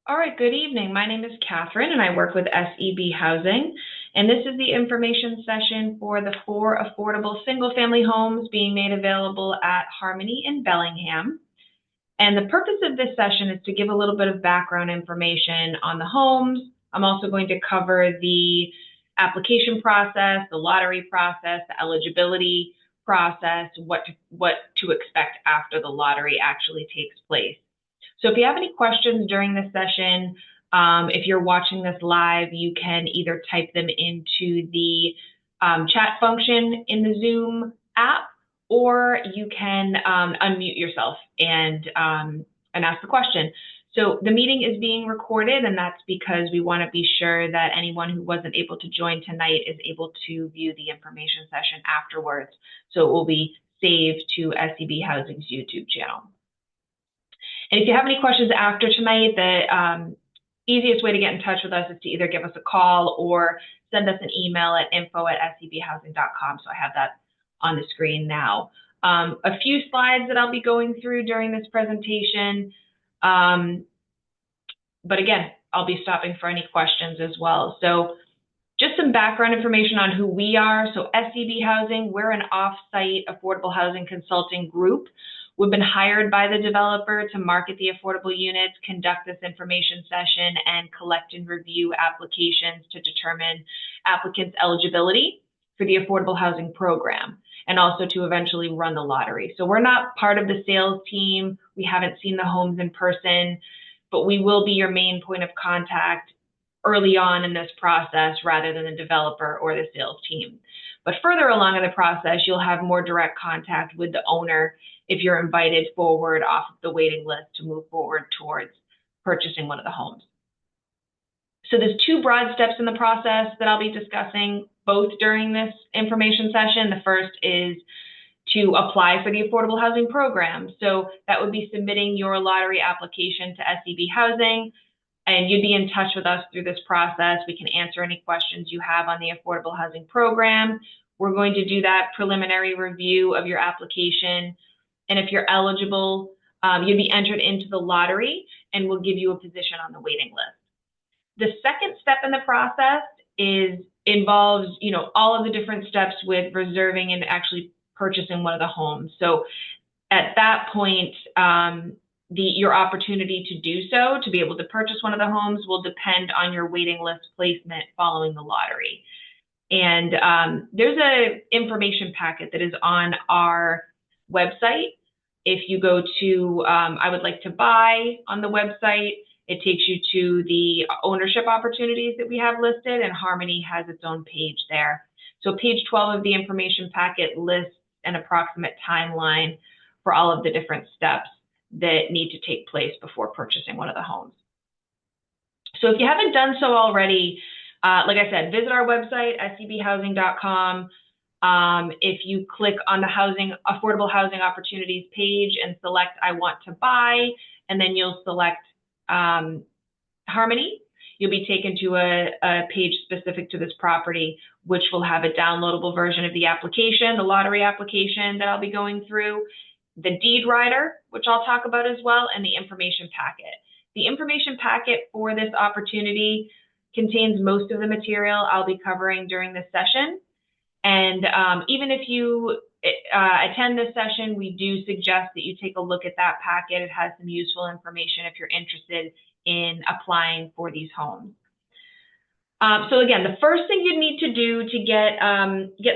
All right, good evening. My name is Catherine and I work with SEB Housing. And this is the information session for the 4 affordable single-family homes being made available at Harmony in Bellingham. And the purpose of this session is to give a little bit of background information on the homes. I'm also going to cover the application process, the lottery process, the eligibility process, what to expect after the lottery actually takes place. So if you have any questions during this session, if you're watching this live, you can either type them into the chat function in the Zoom app, or you can unmute yourself and ask the question. So the meeting is being recorded, and that's because we want to be sure that anyone who wasn't able to join tonight is able to view the information session afterwards. So it will be saved to SEB Housing's YouTube channel. And if you have any questions after tonight, the easiest way to get in touch with us is to either give us a call or send us an email at info@sebhousing.com. So I have that on the screen now. A few slides that I'll be going through during this presentation. But again, I'll be stopping for any questions as well. So just some background information on who we are. So SEB Housing, we're an off-site affordable housing consulting group. We've been hired by the developer to market the affordable units, conduct this information session, and collect and review applications to determine applicants' eligibility for the affordable housing program, and also to eventually run the lottery. So we're not part of the sales team. We haven't seen the homes in person, but we will be your main point of contact early on in this process rather than the developer or the sales team. But further along in the process, you'll have more direct contact with the owner if you're invited forward off of the waiting list to move forward towards purchasing one of the homes. So there's 2 broad steps in the process that I'll be discussing both during this information session. The first is to apply for the affordable housing program. So that would be submitting your lottery application to SEB Housing, and you'd be in touch with us through this process. We can answer any questions you have on the affordable housing program. We're going to do that preliminary review of your application. And if you're eligible, you'd be entered into the lottery and we'll give you a position on the waiting list. The second step in the process involves, all of the different steps with reserving and actually purchasing one of the homes. So at that point, your opportunity to do so, to be able to purchase one of the homes, will depend on your waiting list placement following the lottery. And there's an information packet that is on our website. If you go to I would like to buy on the website, it takes you to the ownership opportunities that we have listed, and Harmony has its own page there. So page 12 of the information packet lists an approximate timeline for all of the different steps that need to take place before purchasing one of the homes. So if you haven't done so already, like I said, visit our website, sebhousing.com. If you click on the affordable housing opportunities page and select I want to buy, and then you'll select Harmony, you'll be taken to a page specific to this property, which will have a downloadable version of the application, the lottery application that I'll be going through, the deed rider, which I'll talk about as well, and the information packet. The information packet for this opportunity contains most of the material I'll be covering during this session. And even if you attend this session, we do suggest that you take a look at that packet. It has some useful information if you're interested in applying for these homes. So again, the first thing you need to do to get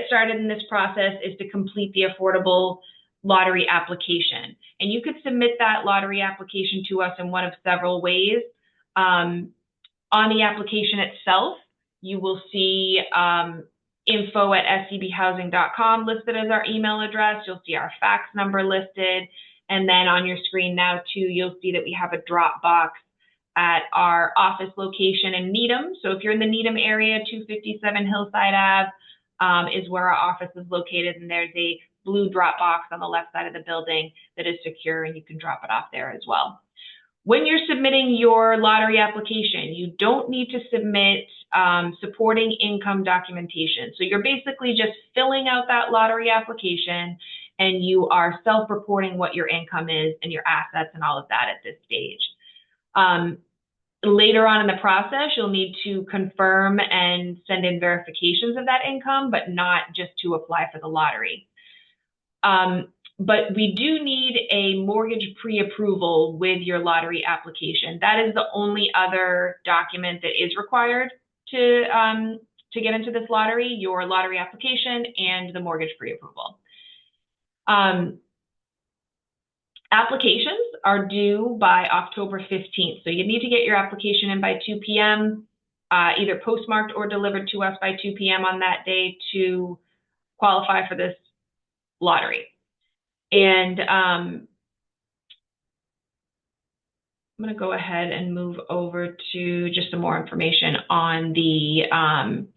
started in this process is to complete the affordable lottery application. And you could submit that lottery application to us in one of several ways. On the application itself, you will see info@sebhousing.com listed as our email address. You'll see our fax number listed. And then on your screen now too, you'll see that we have a drop box at our office location in Needham. So if you're in the Needham area, 257 Hillside Ave is where our office is located. And there's a blue drop box on the left side of the building that is secure, and you can drop it off there as well. When you're submitting your lottery application, you don't need to submit supporting income documentation. So you're basically just filling out that lottery application, and you are self-reporting what your income is and your assets and all of that at this stage. Later on in the process, you'll need to confirm and send in verifications of that income, but not just to apply for the lottery. But we do need a mortgage pre-approval with your lottery application. That is the only other document that is required to get into this lottery, your lottery application and the mortgage pre-approval. Applications are due by October 15th. So you need to get your application in by 2 p.m., either postmarked or delivered to us by 2 p.m. on that day to qualify for this lottery. And I'm going to go ahead and move over to just some more information on the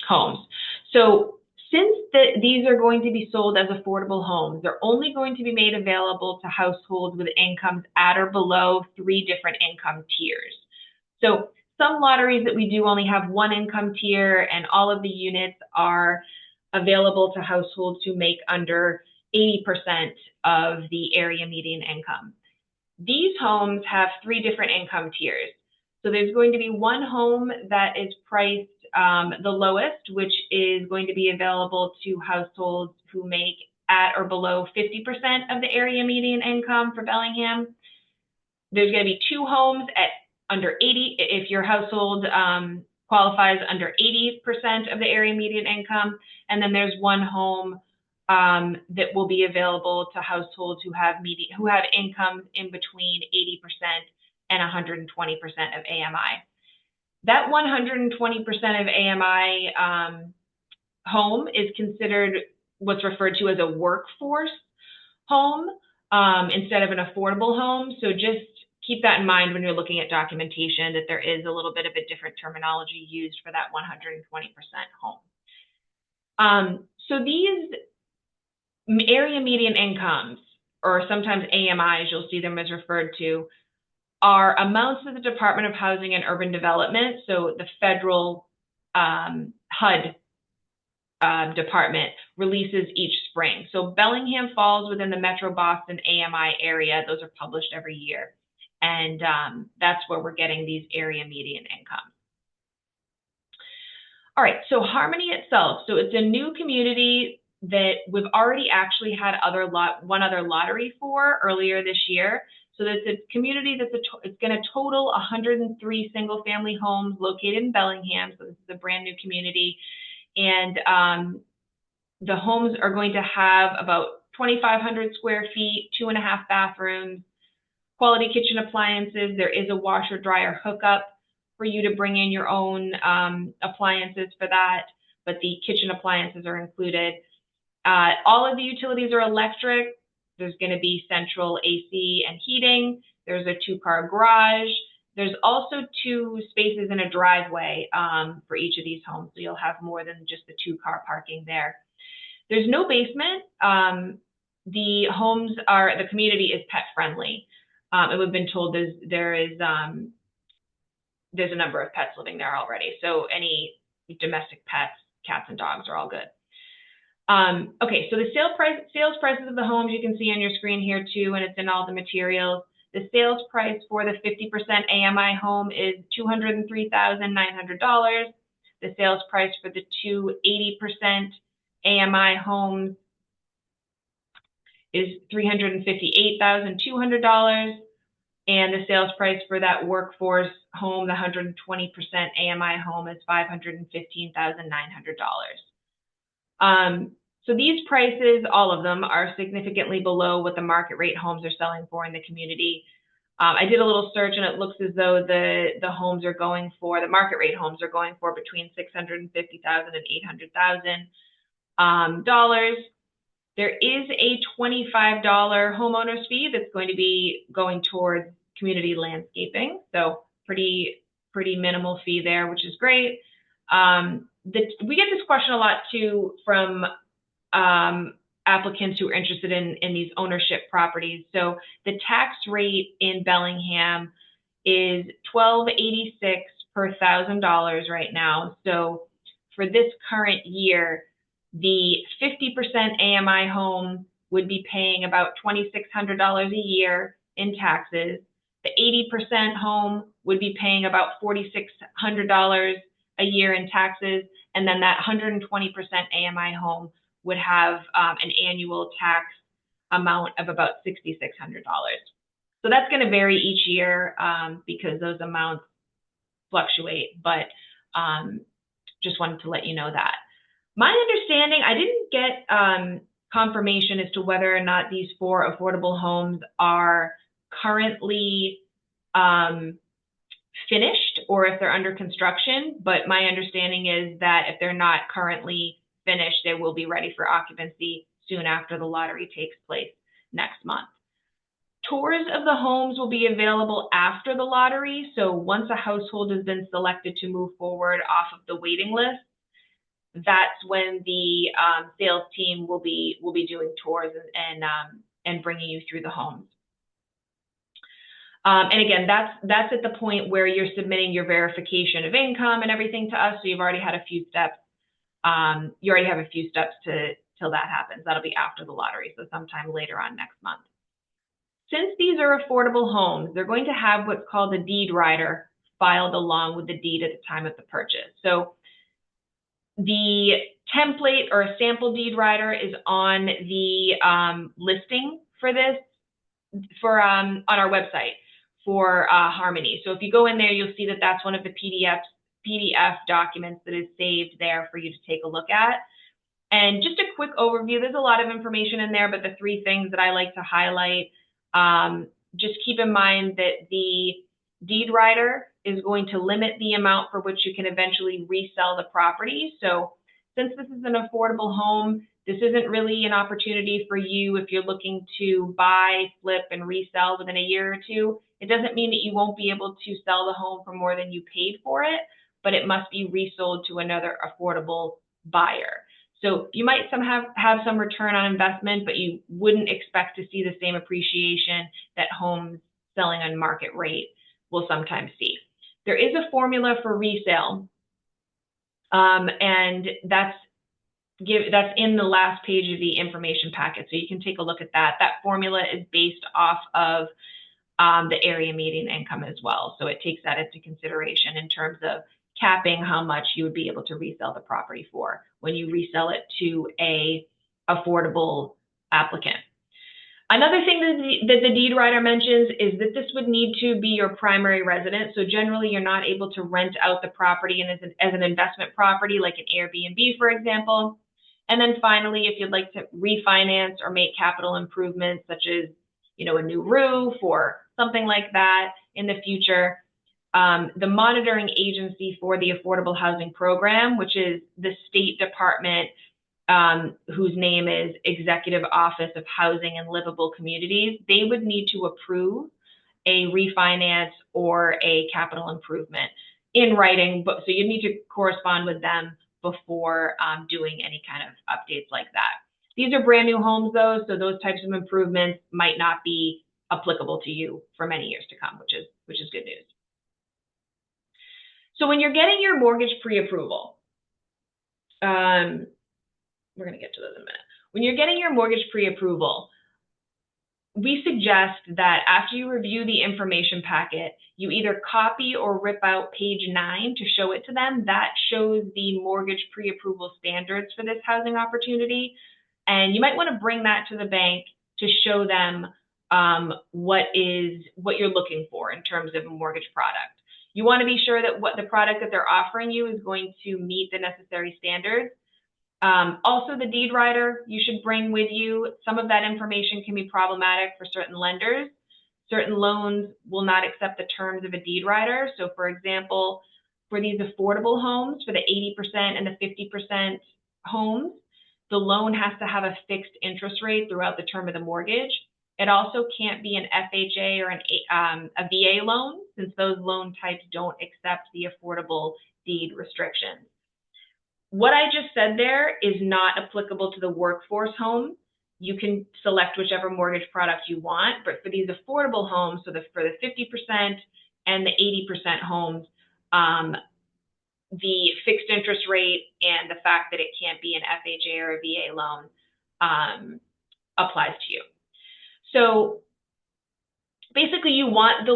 homes. So since these are going to be sold as affordable homes, they're only going to be made available to households with incomes at or below 3 different income tiers. So some lotteries that we do only have one income tier, and all of the units are available to households who make under 80% of the area median income. These homes have 3 different income tiers. So there's going to be one home that is priced the lowest, which is going to be available to households who make at or below 50% of the area median income for Bellingham. There's going to be 2 homes at under 80, if your household qualifies under 80% of the area median income. And then there's one home that will be available to households who have incomes in between 80% and 120% of AMI. That 120% of AMI home is considered what's referred to as a workforce home instead of an affordable home. So just keep that in mind when you're looking at documentation, that there is a little bit of a different terminology used for that 120% home. So these area median incomes, or sometimes AMIs, you'll see them as referred to, are amounts that the Department of Housing and Urban Development, so the federal HUD department, releases each spring. So Bellingham falls within the Metro Boston AMI area. Those are published every year. And that's where we're getting these area median incomes. All right, so Harmony itself. So it's a new community that we've already actually had one other lottery for earlier this year. So it's a community it's going to total 103 single-family homes located in Bellingham. So this is a brand new community, and the homes are going to have about 2,500 square feet, 2.5 bathrooms, quality kitchen appliances. There is a washer dryer hookup for you to bring in your own appliances for that, but the kitchen appliances are included. All of the utilities are electric. There's going to be central AC and heating. There's a 2-car garage. There's also 2 spaces in a driveway for each of these homes, so you'll have more than just the 2-car parking there. There's no basement. The community is pet friendly. And we've been told there's a number of pets living there already. So any domestic pets, cats and dogs, are all good. Okay, so the sales prices of the homes you can see on your screen here too, and it's in all the materials. The sales price for the 50% AMI home is $203,900. The sales price for the 80% AMI homes is $358,200. And the sales price for that workforce home, the 120% AMI home, is $515,900. So these prices, all of them, are significantly below what the market rate homes are selling for in the community. I did a little search, and it looks as though the market rate homes are going for between $650,000 and $800,000. There is a $25 homeowner's fee that's going to be going towards community landscaping. So pretty minimal fee there, which is great. We get this question a lot too from applicants who are interested in these ownership properties. So the tax rate in Bellingham is $12.86 per $1,000 right now. So for this current year, the 50% AMI home would be paying about $2,600 a year in taxes. The 80% home would be paying about $4,600 a year in taxes, and then that 120% AMI home would have an annual tax amount of about $6,600. So that's going to vary each year because those amounts fluctuate, but just wanted to let you know that. My understanding, I didn't get confirmation as to whether or not these 4 affordable homes are currently finished or if they're under construction, but my understanding is that if they're not currently finished, they will be ready for occupancy soon after the lottery takes place next month. Tours of the homes will be available after the lottery, so once a household has been selected to move forward off of the waiting list, that's when the sales team will be doing tours and bringing you through the homes. And again, that's at the point where you're submitting your verification of income and everything to us. So you've already had a few steps. You already have a few steps till that happens. That'll be after the lottery, so sometime later on next month. Since these are affordable homes, they're going to have what's called a deed rider filed along with the deed at the time of the purchase. So the template or a sample deed rider is on the listing for this on our website for Harmony. So if you go in there, you'll see that that's one of the PDF documents that is saved there for you to take a look at. And just a quick overview, there's a lot of information in there, but the 3 things that I like to highlight, just keep in mind that the deed rider is going to limit the amount for which you can eventually resell the property. So since this is an affordable home, this isn't really an opportunity for you if you're looking to buy, flip, and resell within a year or 2. It doesn't mean that you won't be able to sell the home for more than you paid for it, but it must be resold to another affordable buyer. So you might have some return on investment, but you wouldn't expect to see the same appreciation that homes selling on market rate will sometimes see. There is a formula for resale, and that's in the last page of the information packet, so you can take a look at that. That formula is based off of the area median income as well, so it takes that into consideration in terms of capping how much you would be able to resell the property for when you resell it to a affordable applicant. Another thing that the deed rider mentions is that this would need to be your primary residence. So generally, you're not able to rent out the property as an investment property, like an Airbnb, for example. And then finally, if you'd like to refinance or make capital improvements, such as a new roof or something like that in the future, the monitoring agency for the Affordable Housing Program, which is the State Department, whose name is Executive Office of Housing and Livable Communities, they would need to approve a refinance or a capital improvement in writing. So you need to correspond with them before doing any kind of updates like that. These are brand new homes though, so those types of improvements might not be applicable to you for many years to come, which is good news. So when you're getting your mortgage pre-approval, we're going to get to those in a minute. When you're getting your mortgage pre-approval, we suggest that after you review the information packet, you either copy or rip out page 9 to show it to them. That shows the mortgage pre-approval standards for this housing opportunity. And you might want to bring that to the bank to show them what you're looking for in terms of a mortgage product. You want to be sure that what the product that they're offering you is going to meet the necessary standards. Also, the deed rider you should bring with you. Some of that information can be problematic for certain lenders. Certain loans will not accept the terms of a deed rider. So, for example, for these affordable homes, for the 80% and the 50% homes, the loan has to have a fixed interest rate throughout the term of the mortgage. It also can't be an FHA or a VA loan, since those loan types don't accept the affordable deed restrictions. What I just said there is not applicable to the workforce home. You can select whichever mortgage product you want, but for these affordable homes, so for the 50% and the 80% homes, the fixed interest rate and the fact that it can't be an FHA or a VA loan applies to you. So basically you want the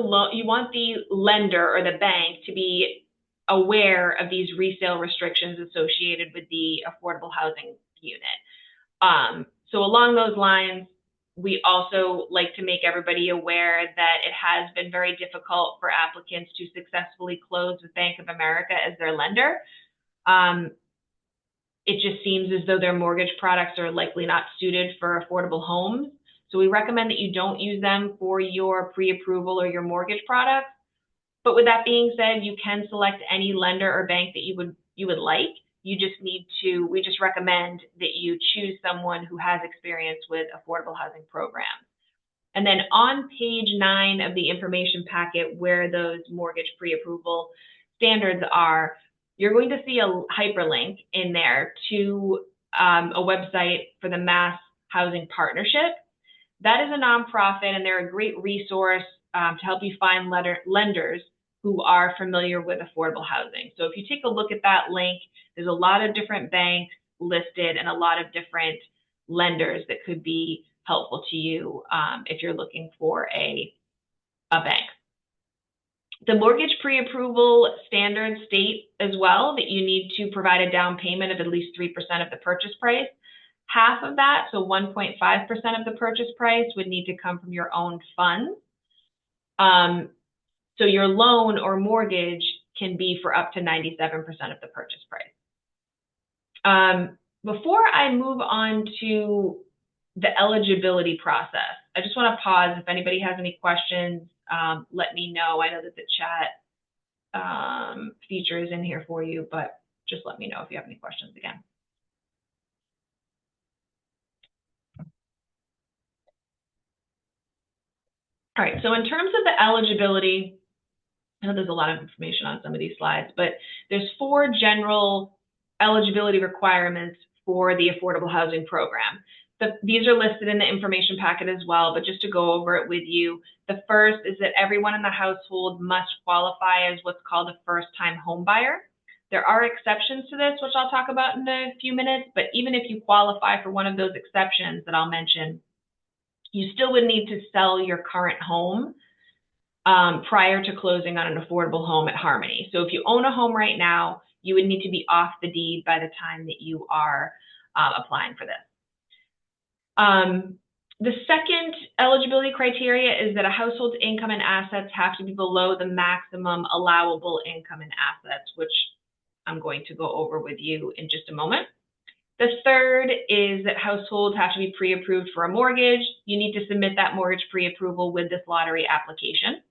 lender or the bank to be aware of these resale restrictions associated with the affordable housing unit. So along those lines, we also like to make everybody aware that it has been very difficult for applicants to successfully close with Bank of America as their lender. It just seems as though their mortgage products are likely not suited for affordable homes. So we recommend that you don't use them for your pre-approval or your mortgage products. But with that being said, you can select any lender or bank that you would like. We just recommend that you choose someone who has experience with affordable housing programs. And then on page 9 of the information packet, where those mortgage pre-approval standards are, you're going to see a hyperlink in there to a website for the Mass Housing Partnership. That is a nonprofit, and they're a great resource to help you find lenders who are familiar with affordable housing. So if you take a look at that link, there's a lot of different banks listed and a lot of different lenders that could be helpful to you if you're looking for a bank. The mortgage pre-approval standards state as well that you need to provide a down payment of at least 3% of the purchase price. Half of that, so 1.5% of the purchase price, would need to come from your own funds. So your loan or mortgage can be for up to 97% of the purchase price. Before I move on to the eligibility process, I just want to pause. If anybody has any questions, let me know. I know that the chat feature is in here for you, but just let me know if you have any questions again. All right, so in terms of the eligibility, I know there's a lot of information on some of these slides, but there's 4 general eligibility requirements for the affordable housing program. These are listed in the information packet as well, but just to go over it with you, the first is that everyone in the household must qualify as what's called a first-time home buyer. There are exceptions to this, which I'll talk about in a few minutes, but even if you qualify for one of those exceptions that I'll mention, you still would need to sell your current home prior to closing on an affordable home at Harmony. So if you own a home right now, you would need to be off the deed by the time that you are applying for this. The second eligibility criteria is that a household's income and assets have to be below the maximum allowable income and assets, which I'm going to go over with you in just a moment. The third is that households have to be pre-approved for a mortgage. You need to submit that mortgage pre-approval with this lottery application.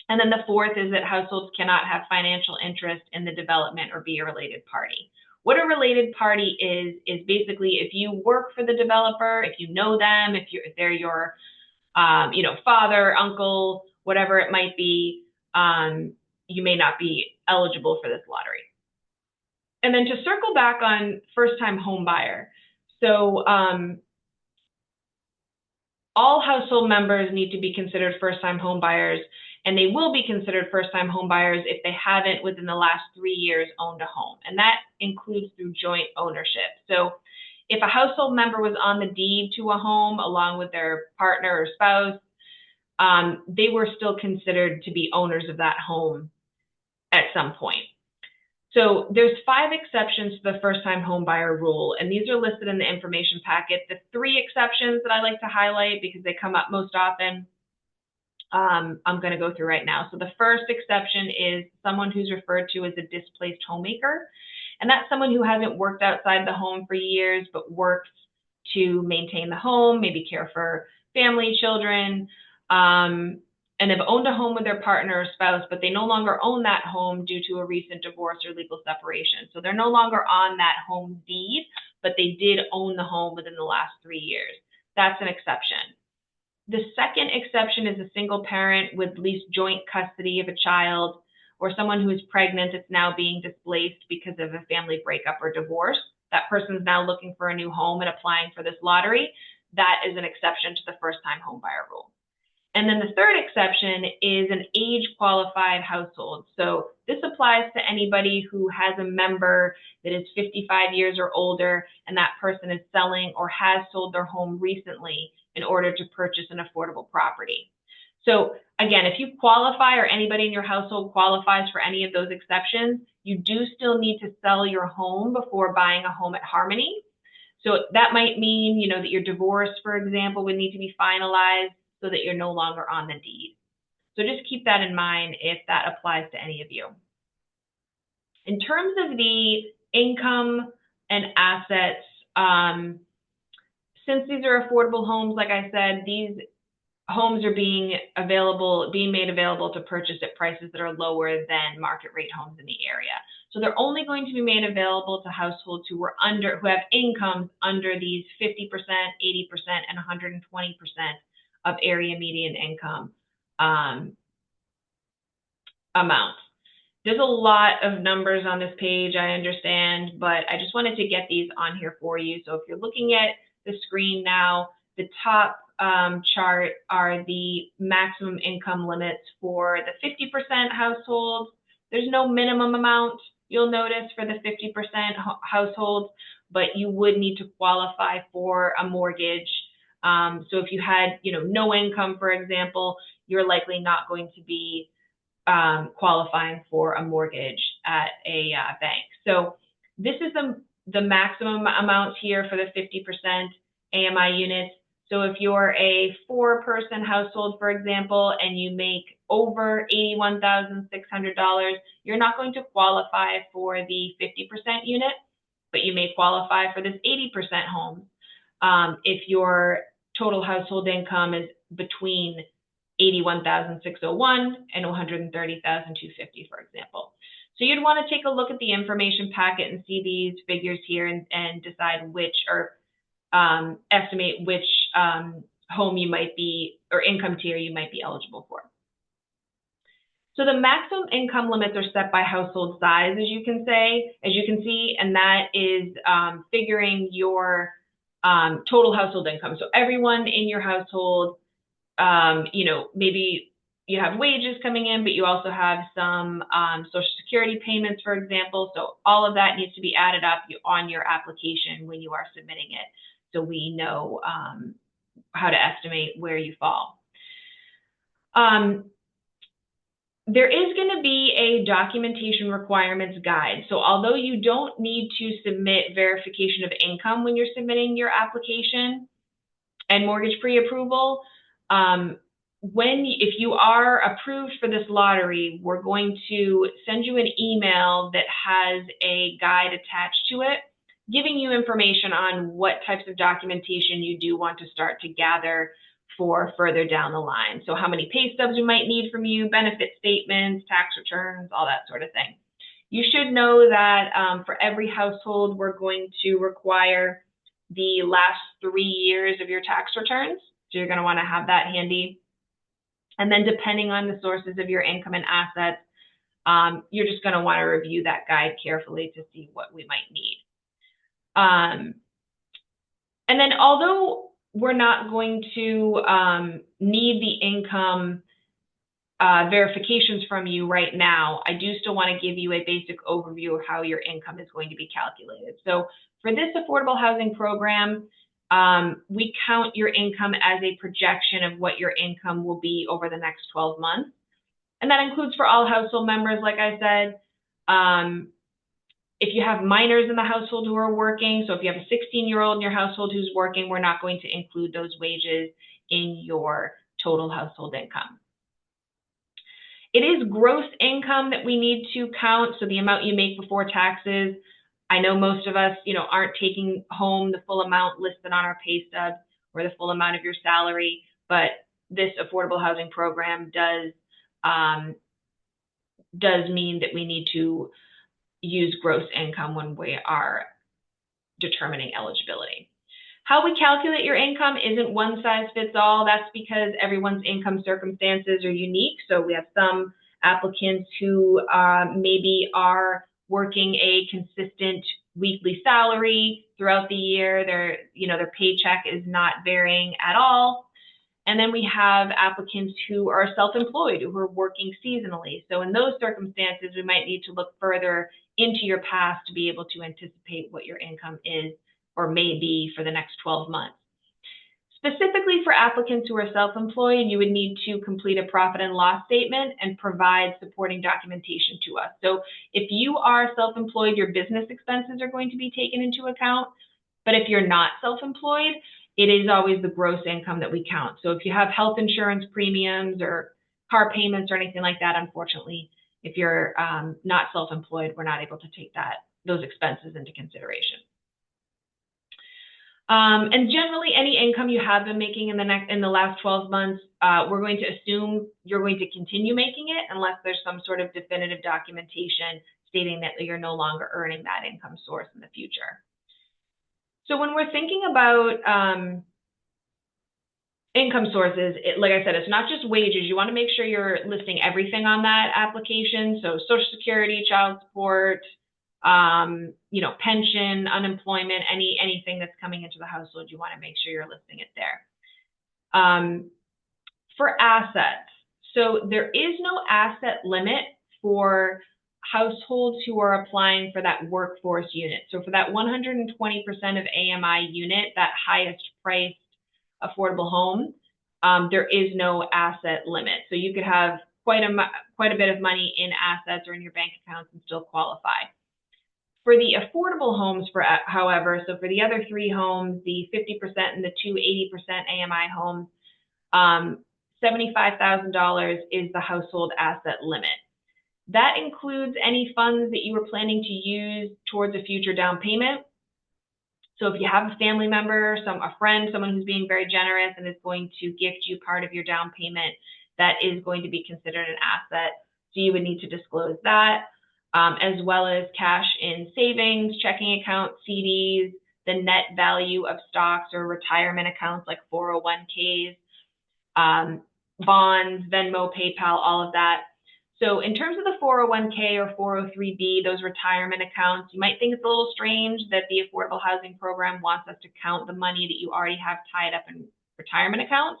And then the fourth is that households cannot have financial interest in the development or be a related party. What a related party is basically if you work for the developer, if you know them, if they're your father, uncle, whatever it might be, you may not be eligible for this lottery. And then to circle back on first-time home buyer. So all household members need to be considered first-time home buyers, and they will be considered first-time home buyers if they haven't within the last 3 years owned a home. And that includes through joint ownership. So if a household member was on the deed to a home along with their partner or spouse, they were still considered to be owners of that home at some point. So there's 5 exceptions to the first-time home buyer rule, and these are listed in the information packet. The 3 exceptions that I like to highlight because they come up most often, I'm going to go through right now. So the first exception is someone who's referred to as a displaced homemaker, and that's someone who hasn't worked outside the home for years but works to maintain the home, maybe care for family, children, and have owned a home with their partner or spouse, but they no longer own that home due to a recent divorce or legal separation. So they're no longer on that home deed, but they did own the home within the last 3 years. That's an exception. The second exception is a single parent with at least joint custody of a child, or someone who is pregnant that's now being displaced because of a family breakup or divorce. That person is now looking for a new home and applying for this lottery. That is an exception to the first-time home buyer rule. And then the third exception is an age-qualified household. So this applies to anybody who has a member that is 55 years or older, and that person is selling or has sold their home recently in order to purchase an affordable property. So again, if you qualify or anybody in your household qualifies for any of those exceptions, you do still need to sell your home before buying a home at Harmony. So that might mean, that your divorce, for example, would need to be finalized so that you're no longer on the deed. So just keep that in mind if that applies to any of you. In terms of the income and assets, since these are affordable homes, like I said, these homes are being made available to purchase at prices that are lower than market rate homes in the area. So they're only going to be made available to households who have incomes under these 50%, 80%, and 120% of area median income amounts. There's a lot of numbers on this page, I understand, but I just wanted to get these on here for you. So if you're looking at the screen now, the top chart are the maximum income limits for the 50% households. There's no minimum amount, you'll notice, for the 50% households, but you would need to qualify for a mortgage. So if you had, no income, for example, you're likely not going to be qualifying for a mortgage at a bank. So this is the maximum amount here for the 50% AMI units. So if you're a 4-person household, for example, and you make over $81,600, you're not going to qualify for the 50% unit, but you may qualify for this 80% home if your total household income is between $81,601 and $130,250, for example. So you'd want to take a look at the information packet and see these figures here and decide which, or estimate which home you might be, or income tier you might be eligible for. So the maximum income limits are set by household size, as you can see, and that is figuring your total household income. So everyone in your household, maybe you have wages coming in, but you also have some Social Security payments, for example. So all of that needs to be added up on your application when you are submitting it, so we know how to estimate where you fall. There is going to be a documentation requirements guide. So although you don't need to submit verification of income when you're submitting your application and mortgage pre-approval, if you are approved for this lottery, we're going to send you an email that has a guide attached to it, giving you information on what types of documentation you do want to start to gather for further down the line. So how many pay stubs we might need from you, benefit statements, tax returns, all that sort of thing. You should know that for every household, we're going to require the last 3 years of your tax returns. So you're going to want to have that handy. And then depending on the sources of your income and assets, you're just going to want to review that guide carefully to see what we might need. And then although we're not going to need the income verifications from you right now, I do still want to give you a basic overview of how your income is going to be calculated. So for this affordable housing program, we count your income as a projection of what your income will be over the next 12 months. And that includes for all household members, like I said. If you have minors in the household who are working, so if you have a 16-year-old in your household who's working, we're not going to include those wages in your total household income. It is gross income that we need to count, so the amount you make before taxes. I know most of us, aren't taking home the full amount listed on our pay stub or the full amount of your salary, but this affordable housing program does mean that we need to use gross income when we are determining eligibility. How we calculate your income isn't one size fits all. That's because everyone's income circumstances are unique. So we have some applicants who maybe are working a consistent weekly salary throughout the year. Their paycheck is not varying at all. And then we have applicants who are self-employed, who are working seasonally. So in those circumstances, we might need to look further into your past to be able to anticipate what your income is or may be for the next 12 months. Specifically for applicants who are self-employed, you would need to complete a profit and loss statement and provide supporting documentation to us. So if you are self-employed, your business expenses are going to be taken into account. But if you're not self-employed, it is always the gross income that we count. So if you have health insurance premiums or car payments or anything like that, unfortunately, if you're not self-employed, we're not able to take those expenses into consideration. And generally, any income you have been making in the last 12 months, we're going to assume you're going to continue making it unless there's some sort of definitive documentation stating that you're no longer earning that income source in the future. So when we're thinking about income sources, like I said, it's not just wages. You want to make sure you're listing everything on that application. So Social Security, child support, pension, unemployment, anything that's coming into the household, you want to make sure you're listing it there. For assets, so there is no asset limit for households who are applying for that workforce unit. So for that 120% of AMI unit, that highest priced affordable home, there is no asset limit. So you could have quite a bit of money in assets or in your bank accounts and still qualify. For the affordable homes, however, so for the other three homes, the 50% and the two 80% AMI homes, $75,000 is the household asset limit. That includes any funds that you were planning to use towards a future down payment. So if you have a family member, a friend, someone who's being very generous and is going to gift you part of your down payment, that is going to be considered an asset. So you would need to disclose that, as well as cash in savings, checking accounts, CDs, the net value of stocks or retirement accounts like 401ks, bonds, Venmo, PayPal, all of that. So in terms of the 401k or 403b, those retirement accounts, you might think it's a little strange that the Affordable Housing Program wants us to count the money that you already have tied up in retirement accounts,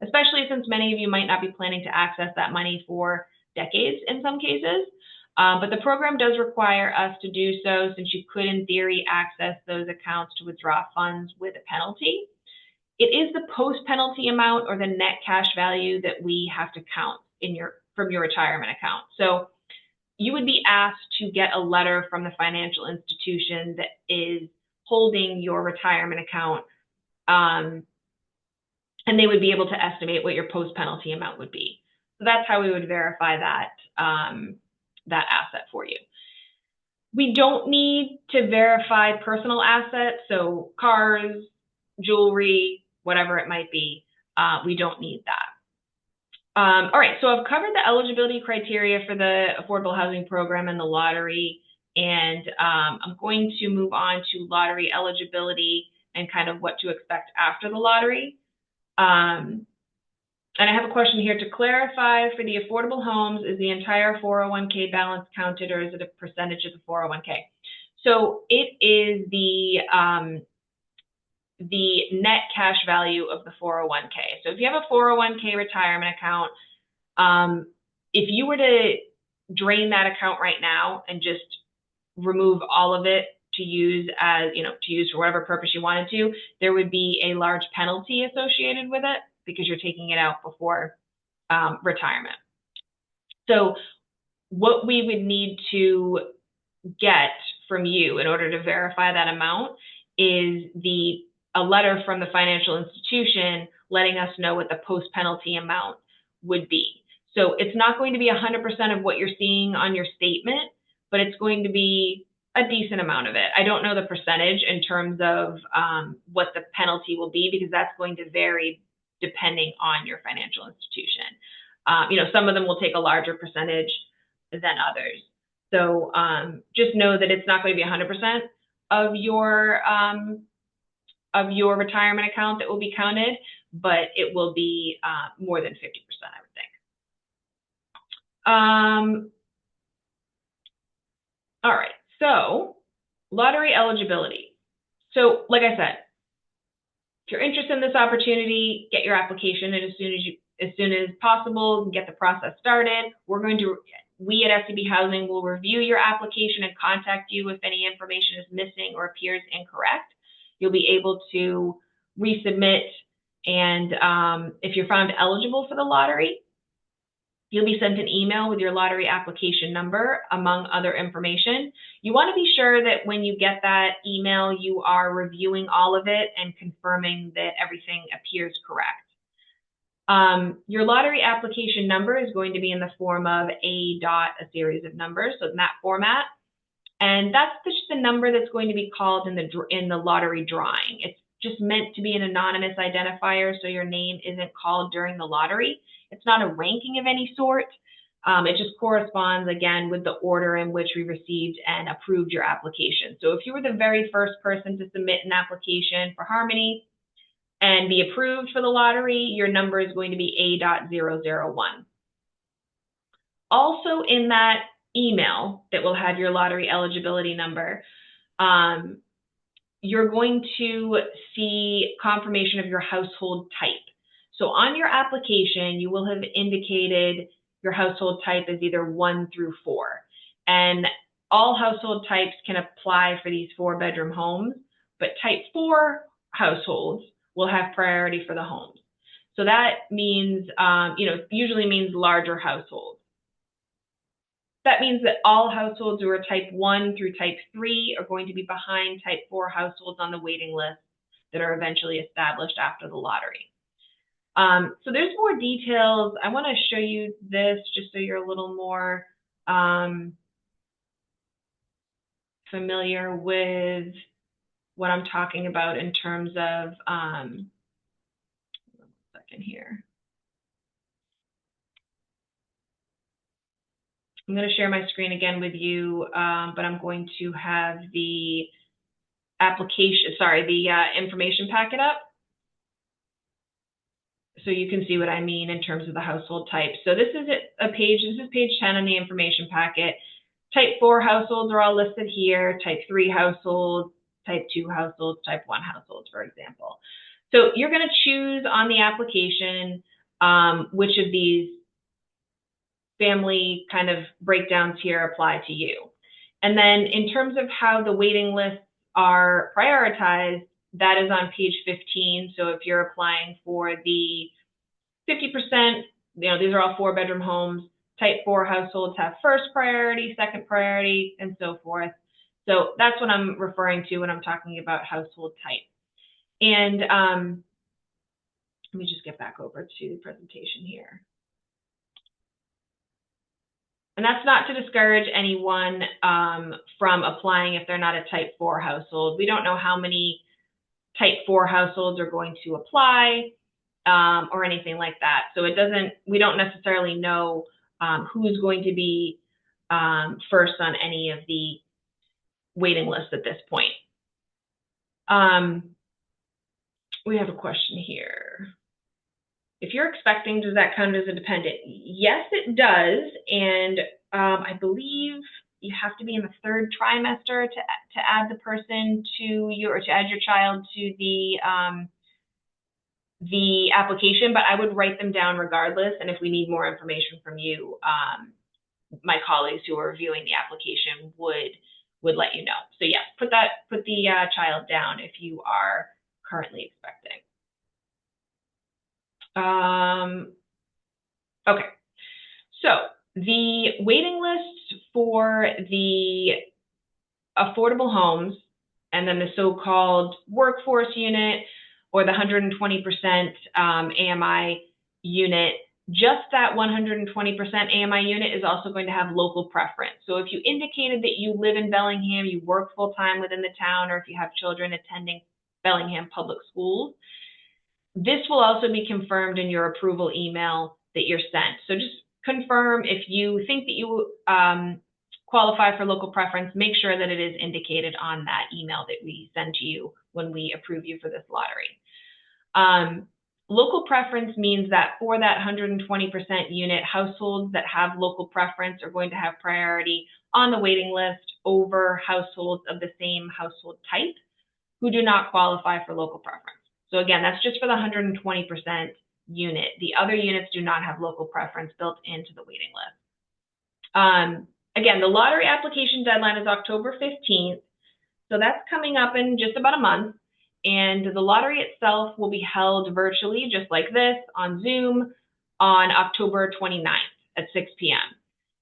especially since many of you might not be planning to access that money for decades in some cases. But the program does require us to do so, since you could, in theory, access those accounts to withdraw funds with a penalty. It is the post-penalty amount or the net cash value that we have to count from your retirement account. So you would be asked to get a letter from the financial institution that is holding your retirement account, and they would be able to estimate what your post-penalty amount would be. So that's how we would verify that asset for you. We don't need to verify personal assets, so cars, jewelry, whatever it might be. We don't need that. All right, so I've covered the eligibility criteria for the Affordable Housing Program and the lottery, and I'm going to move on to lottery eligibility and kind of what to expect after the lottery. And I have a question here to clarify. For the affordable homes, is the entire 401k balance counted, or is it a percentage of the 401k? So it is the net cash value of the 401k. So if you have a 401k retirement account, if you were to drain that account right now and just remove all of it to use for whatever purpose you wanted to, there would be a large penalty associated with it because you're taking it out before retirement. So what we would need to get from you in order to verify that amount is a letter from the financial institution letting us know what the post-penalty amount would be. So it's not going to be 100% of what you're seeing on your statement, but it's going to be a decent amount of it. I don't know the percentage in terms of what the penalty will be, because that's going to vary depending on your financial institution. Some of them will take a larger percentage than others. So just know that it's not going to be 100% of your retirement account that will be counted, but it will be more than 50%, I would think. All right, so lottery eligibility. So like I said, if you're interested in this opportunity, get your application in as soon as possible, get the process started. We at SCB Housing will review your application and contact you if any information is missing or appears incorrect. You'll be able to resubmit And if you're found eligible for the lottery, you'll be sent an email with your lottery application number, among other information. You want to be sure that when you get that email, you are reviewing all of it and confirming that everything appears correct. Your lottery application number is going to be in the form of a series of numbers, so in that format. And that's just the number that's going to be called in the lottery drawing. It's just meant to be an anonymous identifier, so your name isn't called during the lottery. It's not a ranking of any sort. It just corresponds, again, with the order in which we received and approved your application. So if you were the very first person to submit an application for Harmony and be approved for the lottery, your number is going to be A.001. Also in that email that will have your lottery eligibility number, you're going to see confirmation of your household type. So on your application, you will have indicated your household type is either 1 through 4. And all household types can apply for these 4-bedroom homes, but type 4 households will have priority for the homes. So that means, usually means larger households. That means that all households who are type 1 through type 3 are going to be behind type 4 households on the waiting list that are eventually established after the lottery. So there's more details. I want to show you this just so you're a little more familiar with what I'm talking about in terms of, one second here. I'm going to share my screen again with you, but I'm going to have the information packet up, so you can see what I mean in terms of the household type. So this is page 10 on the information packet. Type 4 households are all listed here, type 3 households, type 2 households, type 1 households, for example. So you're going to choose on the application which of these family kind of breakdowns here apply to you. And then in terms of how the waiting lists are prioritized, that is on page 15. So if you're applying for the 50%, these are all 4-bedroom homes. Type 4 households have first priority, second priority, and so forth. So that's what I'm referring to when I'm talking about household type. And let me just get back over to the presentation here. And that's not to discourage anyone from applying if they're not a type 4 household. We don't know how many type 4 households are going to apply or anything like that. So we don't necessarily know who's going to be first on any of the waiting lists at this point. We have a question here. If you're expecting, does that count as a dependent? Yes, it does. And I believe you have to be in the 3rd trimester to add the person to you, or to add your child to the application, but I would write them down regardless. And if we need more information from you, my colleagues who are reviewing the application would let you know. So yeah, put the child down if you are currently expecting. Okay, so the waiting list for the affordable homes, and then the so-called workforce unit, or the 120% AMI unit, just that 120% AMI unit is also going to have local preference. So if you indicated that you live in Bellingham, you work full-time within the town, or if you have children attending Bellingham public schools, this will also be confirmed in your approval email that you're sent. So just confirm if you think that you qualify for local preference, make sure that it is indicated on that email that we send to you when we approve you for this lottery. Local preference means that for that 120% unit, households that have local preference are going to have priority on the waiting list over households of the same household type who do not qualify for local preference. So again, that's just for the 120% unit. The other units do not have local preference built into the waiting list. Again, the lottery application deadline is October 15th. So that's coming up in just about a month. And the lottery itself will be held virtually, just like this, on Zoom on October 29th at 6 p.m.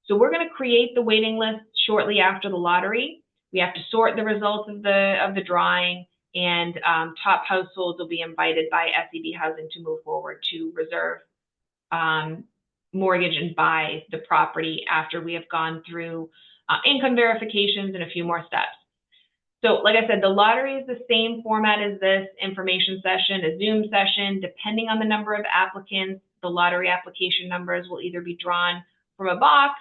So we're going to create the waiting list shortly after the lottery. We have to sort the results of the drawing, and top households will be invited by SEB Housing to move forward to reserve, mortgage, and buy the property after we have gone through income verifications and a few more steps. So like I said, the lottery is the same format as this information session, a Zoom session. Depending on the number of applicants, the lottery application numbers will either be drawn from a box,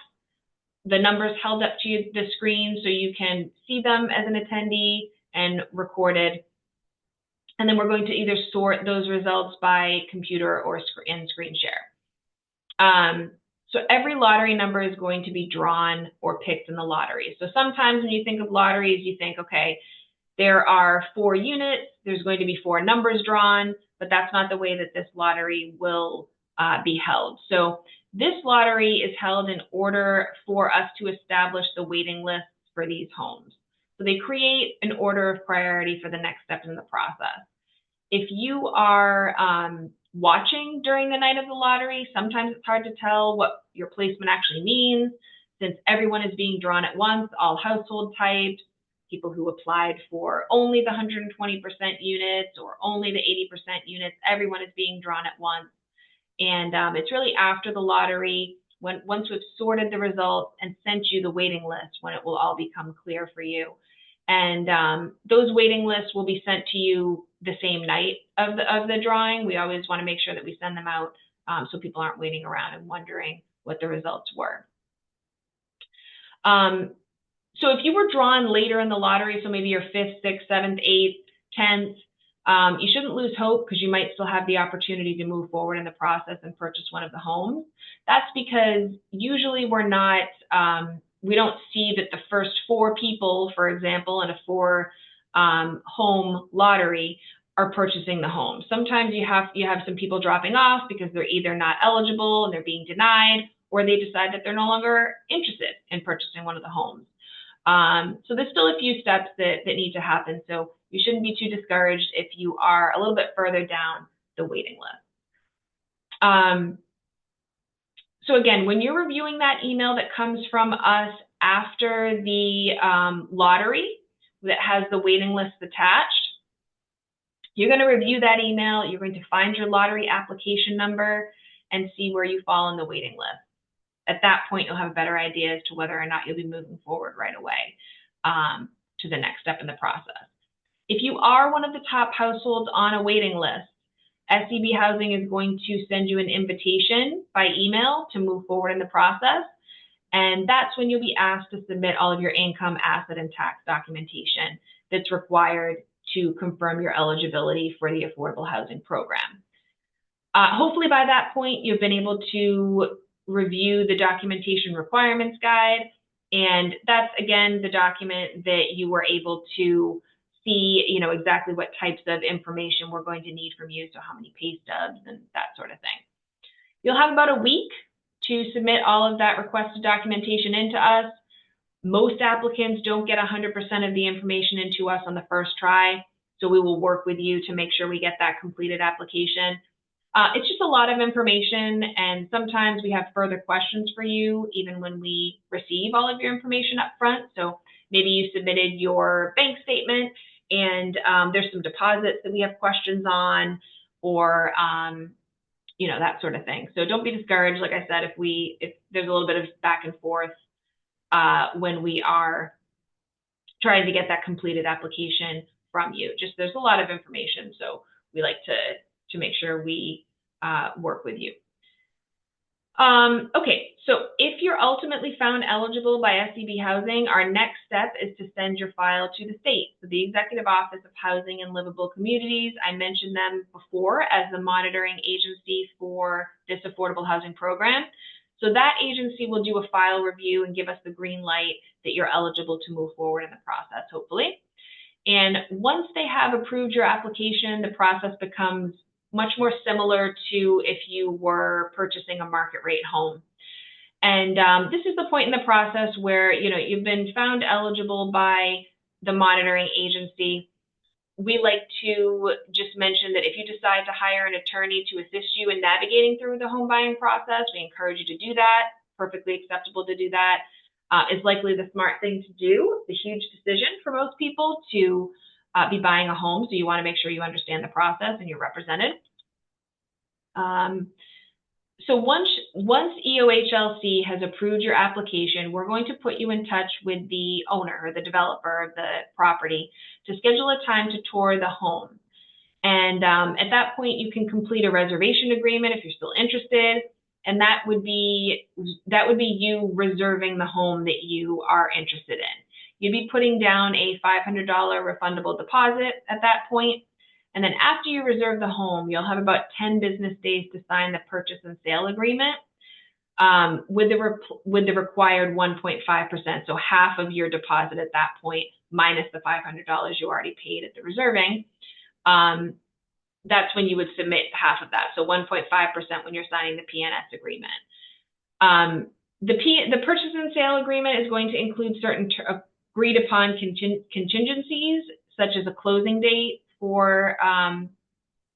the numbers held up to the screen so you can see them as an attendee and recorded. And then we're going to either sort those results by computer or in screen share. So every lottery number is going to be drawn or picked in the lottery. So sometimes when you think of lotteries, you think, okay, there are 4 units, there's going to be 4 numbers drawn, but that's not the way that this lottery will be held. So this lottery is held in order for us to establish the waiting lists for these homes. So they create an order of priority for the next step in the process. If you are watching during the night of the lottery, sometimes it's hard to tell what your placement actually means, since everyone is being drawn at once, all household types, people who applied for only the 120% units or only the 80% units, everyone is being drawn at once. And it's really after the lottery, once we've sorted the results and sent you the waiting list, when it will all become clear for you. And those waiting lists will be sent to you the same night of the drawing. We always want to make sure that we send them out so people aren't waiting around and wondering what the results were. So if you were drawn later in the lottery, so maybe your 5th, 6th, 7th, 8th, 10th, you shouldn't lose hope, because you might still have the opportunity to move forward in the process and purchase one of the homes. That's because usually we don't see that the first 4 people, for example, in a 4 home lottery are purchasing the home. Sometimes you have some people dropping off because they're either not eligible and they're being denied, or they decide that they're no longer interested in purchasing one of the homes. So there's still a few steps that need to happen. So you shouldn't be too discouraged if you are a little bit further down the waiting list. So again, when you're reviewing that email that comes from us after the lottery that has the waiting list attached, you're going to review that email. You're going to find your lottery application number and see where you fall in the waiting list. At that point, you'll have a better idea as to whether or not you'll be moving forward right away to the next step in the process. If you are one of the top households on a waiting list, SEB Housing is going to send you an invitation by email to move forward in the process. And that's when you'll be asked to submit all of your income, asset, and tax documentation that's required to confirm your eligibility for the Affordable Housing Program. Hopefully by that point, you've been able to review the documentation requirements guide. And that's, again, the document that you were able to see, exactly what types of information we're going to need from you. So how many pay stubs and that sort of thing. You'll have about a week to submit all of that requested documentation into us. Most applicants don't get 100% of the information into us on the first try. So we will work with you to make sure we get that completed application. It's just a lot of information, and sometimes we have further questions for you even when we receive all of your information up front. So maybe you submitted your bank statement and there's some deposits that we have questions on, or that sort of thing. So don't be discouraged. Like I said, if there's a little bit of back and forth when we are trying to get that completed application from you. Just there's a lot of information, so we like to make sure we work with you. Okay, so if you're ultimately found eligible by SEB Housing, our next step is to send your file to the state. So the Executive Office of Housing and Livable Communities, I mentioned them before as the monitoring agency for this affordable housing program. So that agency will do a file review and give us the green light that you're eligible to move forward in the process, hopefully. And once they have approved your application, the process becomes much more similar to if you were purchasing a market rate home. And this is the point in the process where you've been found eligible by the monitoring agency. we like to just mention that if you decide to hire an attorney to assist you in navigating through the home buying process, we encourage you to do that. Perfectly acceptable to do that. Is likely the smart thing to do. It's a huge decision for most people to be buying a home, so you want to make sure you understand the process and you're represented. So once EOHLC has approved your application, we're going to put you in touch with the owner or the developer of the property to schedule a time to tour the home. And at that point, you can complete a reservation agreement if you're still interested. And that would be you reserving the home that you are interested in. You'd be putting down a $500 refundable deposit at that point. And then after you reserve the home, you'll have about 10 business days to sign the purchase and sale agreement with the required 1.5%. So half of your deposit at that point, minus the $500 you already paid at the reserving. That's when you would submit half of that. So 1.5% when you're signing the PNS agreement. The purchase and sale agreement is going to include certain agreed upon contingencies, such as a closing date for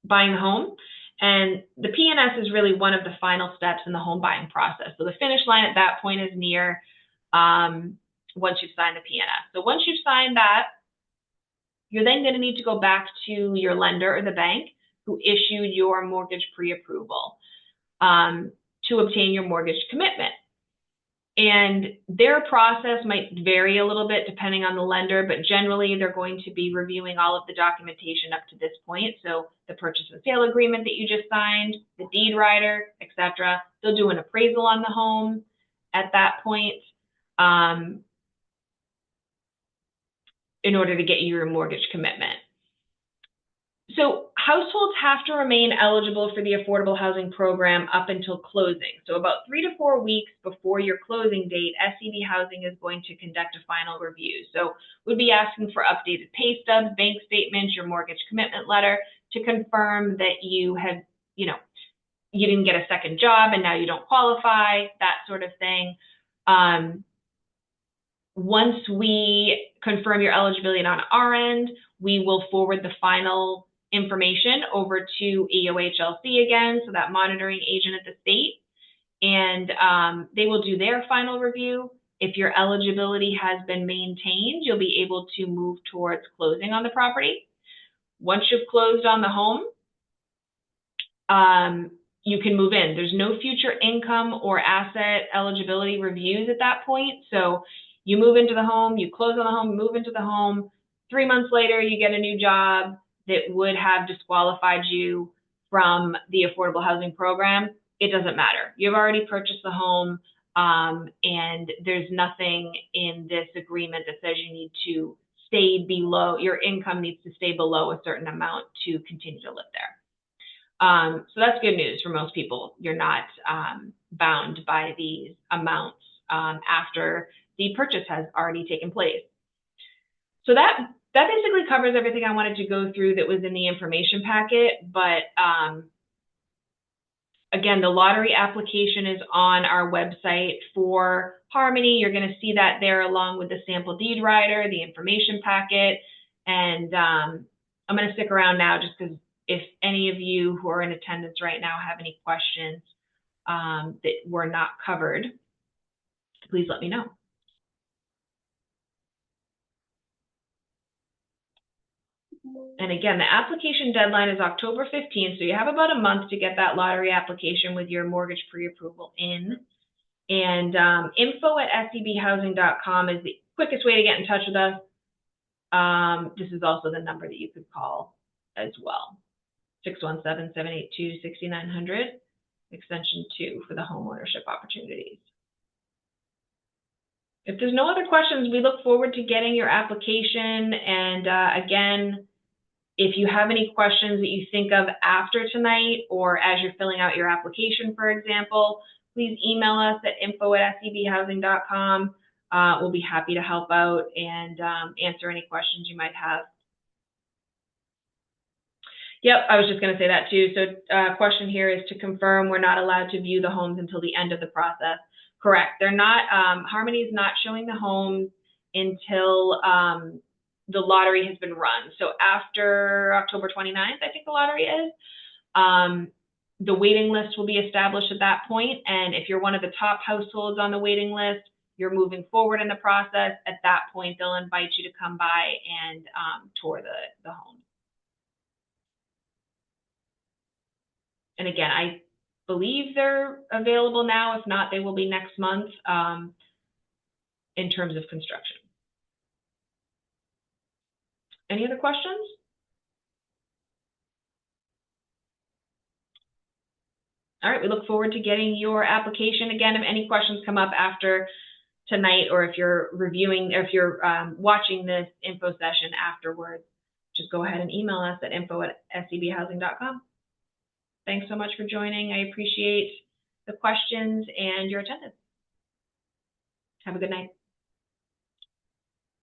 buying the home. And the PNS is really one of the final steps in the home buying process. So the finish line at that point is near once you've signed the PNS. So once you've signed that, you're then going to need to go back to your lender or the bank who issued your mortgage pre-approval to obtain your mortgage commitment. And their process might vary a little bit depending on the lender, but generally they're going to be reviewing all of the documentation up to this point. So the purchase and sale agreement that you just signed, the deed rider, etc. They'll do an appraisal on the home at that point in order to get you your mortgage commitment. So households have to remain eligible for the affordable housing program up until closing. So about 3 to 4 weeks before your closing date, SCB Housing is going to conduct a final review. So we'd be asking for updated pay stubs, bank statements, your mortgage commitment letter to confirm that you have, you didn't get a second job and now you don't qualify, that sort of thing. Once we confirm your eligibility on our end, we will forward the final information over to EOHLC again, so that monitoring agent at the state, and they will do their final review. If your eligibility has been maintained, you'll be able to move towards closing on the property. Once you've closed on the home, you can move in. There's no future income or asset eligibility reviews at that point. So you move into the home, you close on the home, move into the home. 3 months later, you get a new job that would have disqualified you from the affordable housing program. It doesn't matter. You've already purchased the home, and there's nothing in this agreement that says you need to stay below, your income needs to stay below a certain amount to continue to live there. So that's good news for most people. You're not bound by these amounts after the purchase has already taken place. So that basically covers everything I wanted to go through that was in the information packet. But again, the lottery application is on our website for Harmony. You're going to see that there along with the sample deed rider, the information packet. And I'm going to stick around now just because if any of you who are in attendance right now have any questions that were not covered, please let me know. And again, the application deadline is October 15th, so you have about a month to get that lottery application with your mortgage pre-approval in. And info@scbhousing.com is the quickest way to get in touch with us. This is also the number that you could call as well, 617-782-6900, extension 2 for the home ownership opportunities. If there's no other questions, we look forward to getting your application. And again, if you have any questions that you think of after tonight or as you're filling out your application, for example, please email us at info@scbhousing.com. We'll be happy to help out and answer any questions you might have. Yep, I was just going to say that too. So question here is to confirm we're not allowed to view the homes until the end of the process. Correct. They're not, Harmony is not showing the homes until the lottery has been run. So after October 29th, I think the lottery is, the waiting list will be established at that point. And if you're one of the top households on the waiting list, you're moving forward in the process. At that point, they'll invite you to come by and tour the home. And again, I believe they're available now. If not, they will be next month in terms of construction. Any other questions? All right, we look forward to getting your application. Again, if any questions come up after tonight, or if you're reviewing, or if you're watching this info session afterwards, just go ahead and email us at info@scbhousing.com. Thanks so much for joining. I appreciate the questions and your attendance. Have a good night.